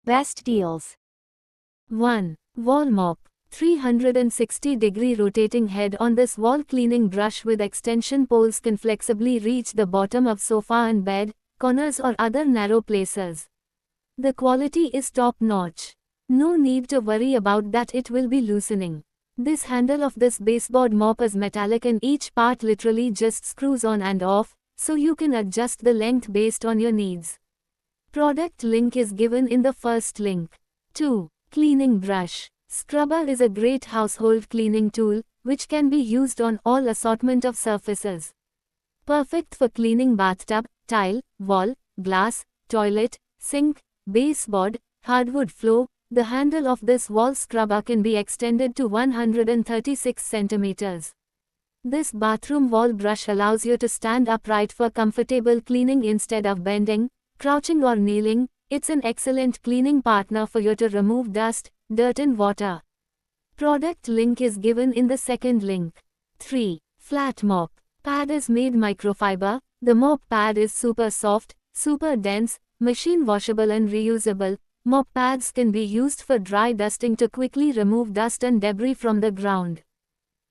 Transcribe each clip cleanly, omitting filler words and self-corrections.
Best deals. 1. Wall mop. 360-degree rotating head on this wall cleaning brush with extension poles can flexibly reach the bottom of sofa and bed, corners or other narrow places. The quality is top-notch. No need to worry about that it will be loosening. This handle of this baseboard mop is metallic and each part literally just screws on and off, so you can adjust the length based on your needs. Product link is given in the first link. 2. Cleaning brush. Scrubber is a great household cleaning tool, which can be used on all assortment of surfaces. Perfect for cleaning bathtub, tile, wall, glass, toilet, sink, baseboard, hardwood floor. The handle of this wall scrubber can be extended to 136 centimeters. This bathroom wall brush allows you to stand upright for comfortable cleaning instead of bending, crouching or kneeling. It's an excellent cleaning partner for you to remove dust, dirt and water. Product link is given in the second link. 3. Flat mop. Pad is made microfiber. The mop pad is super soft, super dense, machine washable and reusable. Mop pads can be used for dry dusting to quickly remove dust and debris from the ground.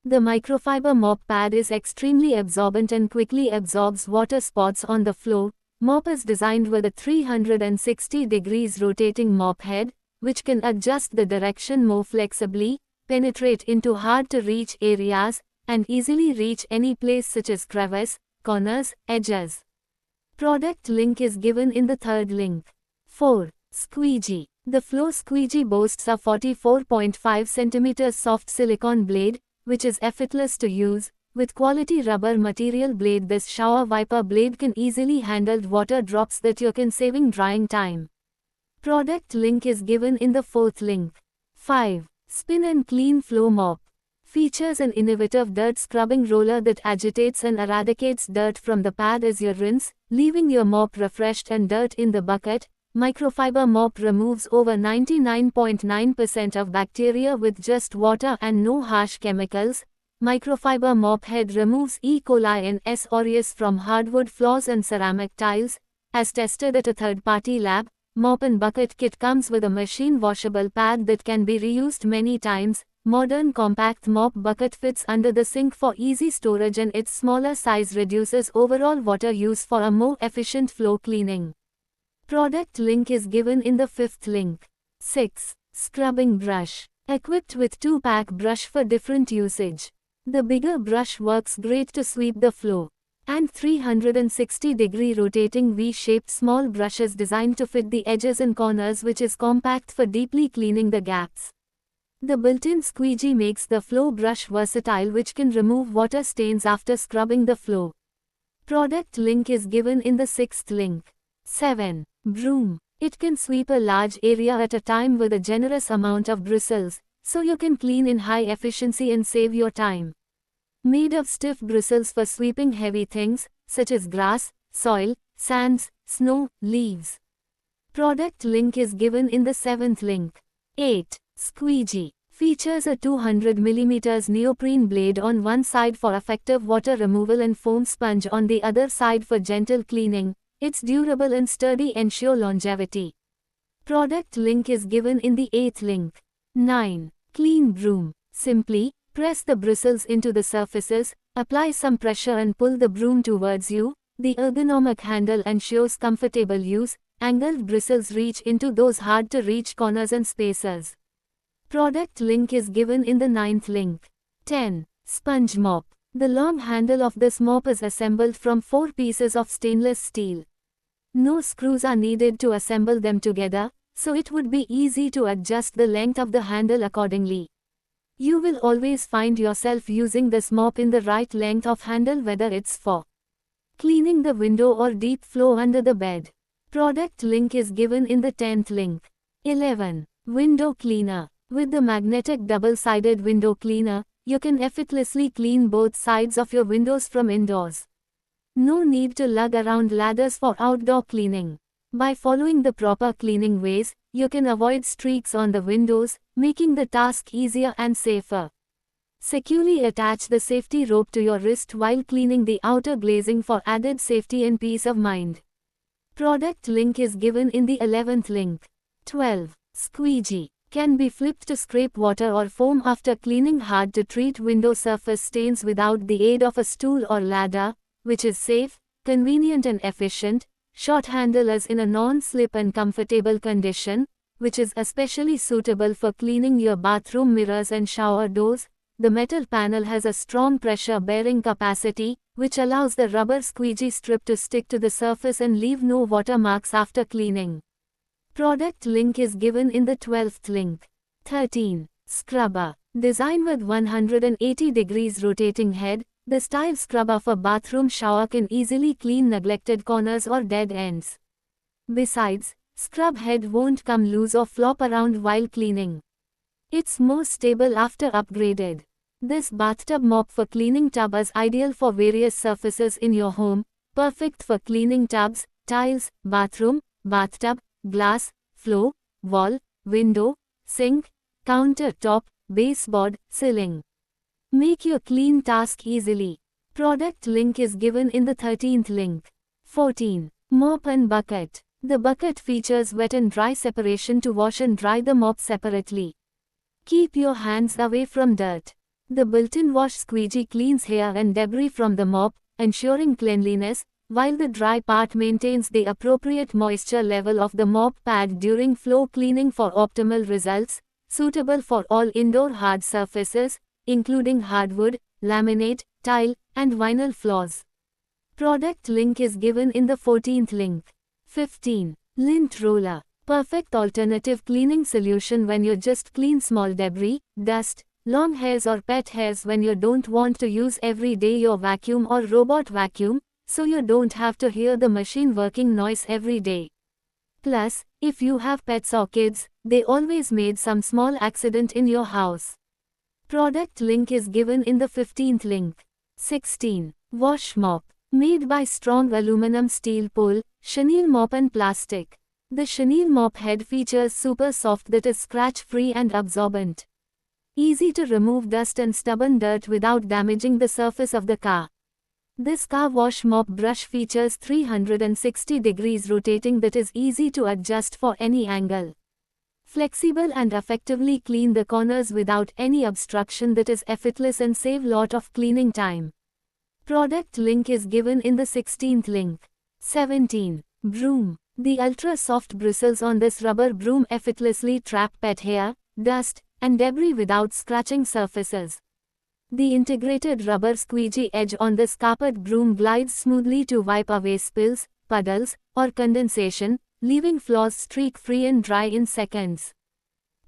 The microfiber mop pad is extremely absorbent and quickly absorbs water spots on the floor. Mop is designed with a 360 degrees rotating mop head, which can adjust the direction more flexibly, penetrate into hard-to-reach areas, and easily reach any place such as crevice, corners, edges. Product link is given in the third link. 4. Squeegee. The Flow Squeegee boasts a 44.5 cm soft silicone blade, which is effortless to use. With quality rubber material blade, this shower wiper blade can easily handle water drops that you can saving drying time. Product link is given in the fourth link. 5. Spin and Clean Flow Mop. Features an innovative dirt scrubbing roller that agitates and eradicates dirt from the pad as you rinse, leaving your mop refreshed and dirt in the bucket. Microfiber mop removes over 99.9% of bacteria with just water and no harsh chemicals. Microfiber mop head removes E. coli and S. aureus from hardwood floors and ceramic tiles. As tested at a third-party lab, mop and bucket kit comes with a machine washable pad that can be reused many times. Modern compact mop bucket fits under the sink for easy storage and its smaller size reduces overall water use for a more efficient floor cleaning. Product link is given in the fifth link. 6. Scrubbing brush. Equipped with 2-pack brush for different usage. The bigger brush works great to sweep the floor. And 360-degree rotating V-shaped small brushes designed to fit the edges and corners, which is compact for deeply cleaning the gaps. The built-in squeegee makes the floor brush versatile, which can remove water stains after scrubbing the floor. Product link is given in the sixth link. 7. Broom. It can sweep a large area at a time with a generous amount of bristles, so you can clean in high efficiency and save your time. Made of stiff bristles for sweeping heavy things, such as grass, soil, sands, snow, leaves. Product link is given in the seventh link. 8. Squeegee. Features a 200 mm neoprene blade on one side for effective water removal and foam sponge on the other side for gentle cleaning. It's durable and sturdy, ensure longevity. Product link is given in the 8th link. 9. Clean broom. Simply, press the bristles into the surfaces, apply some pressure and pull the broom towards you. The ergonomic handle ensures comfortable use. Angled bristles reach into those hard-to-reach corners and spaces. Product link is given in the 9th link. 10. Sponge mop. The long handle of this mop is assembled from 4 pieces of stainless steel. No screws are needed to assemble them together, so it would be easy to adjust the length of the handle accordingly. You will always find yourself using this mop in the right length of handle, whether it's for cleaning the window or deep floor under the bed. Product link is given in the 10th link. 11. Window cleaner. With the magnetic double-sided window cleaner, you can effortlessly clean both sides of your windows from indoors. No need to lug around ladders for outdoor cleaning. By following the proper cleaning ways, you can avoid streaks on the windows, making the task easier and safer. Securely attach the safety rope to your wrist while cleaning the outer glazing for added safety and peace of mind. Product link is given in the 11th link. 12. Squeegee. Can be flipped to scrape water or foam after cleaning hard-to-treat window surface stains without the aid of a stool or ladder, which is safe, convenient and efficient. Short handle is in a non-slip and comfortable condition, which is especially suitable for cleaning your bathroom mirrors and shower doors. The metal panel has a strong pressure-bearing capacity, which allows the rubber squeegee strip to stick to the surface and leave no watermarks after cleaning. Product link is given in the 12th link. 13. Scrubber. Designed with 180 degrees rotating head, the style scrubber for bathroom shower can easily clean neglected corners or dead ends. Besides, scrub head won't come loose or flop around while cleaning. It's more stable after upgraded. This bathtub mop for cleaning tub is ideal for various surfaces in your home, perfect for cleaning tubs, tiles, bathroom, bathtub, glass, floor, wall, window, sink, countertop, baseboard, ceiling. Make your clean task easily. Product link is given in the 13th link. 14. Mop and bucket. The bucket features wet and dry separation to wash and dry the mop separately. Keep your hands away from dirt. The built-in wash squeegee cleans hair and debris from the mop, ensuring cleanliness, while the dry part maintains the appropriate moisture level of the mop pad during floor cleaning for optimal results, suitable for all indoor hard surfaces, including hardwood, laminate, tile, and vinyl floors. Product link is given in the 14th link. 15. Lint roller. Perfect alternative cleaning solution when you just clean small debris, dust, long hairs or pet hairs when you don't want to use every day your vacuum or robot vacuum, so you don't have to hear the machine working noise every day. Plus, if you have pets or kids, they always made some small accident in your house. Product link is given in the 15th link. 16. Wash mop. Made by strong aluminum steel pole, chenille mop and plastic. The chenille mop head features super soft that is scratch-free and absorbent. Easy to remove dust and stubborn dirt without damaging the surface of the car. This car wash mop brush features 360 degrees rotating that is easy to adjust for any angle. Flexible and effectively clean the corners without any obstruction that is effortless and save lot of cleaning time. Product link is given in the 16th link. 17. Broom. The ultra-soft bristles on this rubber broom effortlessly trap pet hair, dust, and debris without scratching surfaces. The integrated rubber squeegee edge on this carpet broom glides smoothly to wipe away spills, puddles, or condensation, leaving floors streak-free and dry in seconds.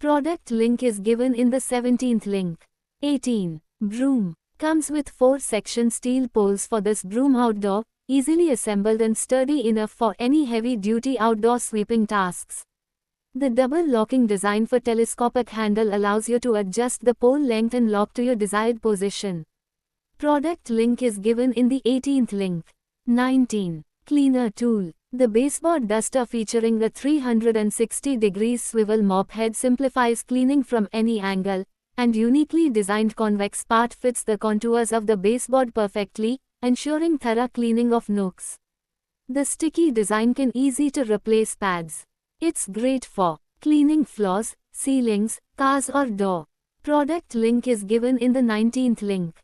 Product link is given in the 17th link. 18. Broom. Comes with 4-section steel poles for this broom outdoor, easily assembled and sturdy enough for any heavy-duty outdoor sweeping tasks. The double-locking design for telescopic handle allows you to adjust the pole length and lock to your desired position. Product link is given in the 18th link. 19. Cleaner tool. The baseboard duster featuring a 360 degrees swivel mop head simplifies cleaning from any angle, and uniquely designed convex part fits the contours of the baseboard perfectly, ensuring thorough cleaning of nooks. The sticky design can easy to replace pads. It's great for cleaning floors, ceilings, cars or door. Product link is given in the 19th link.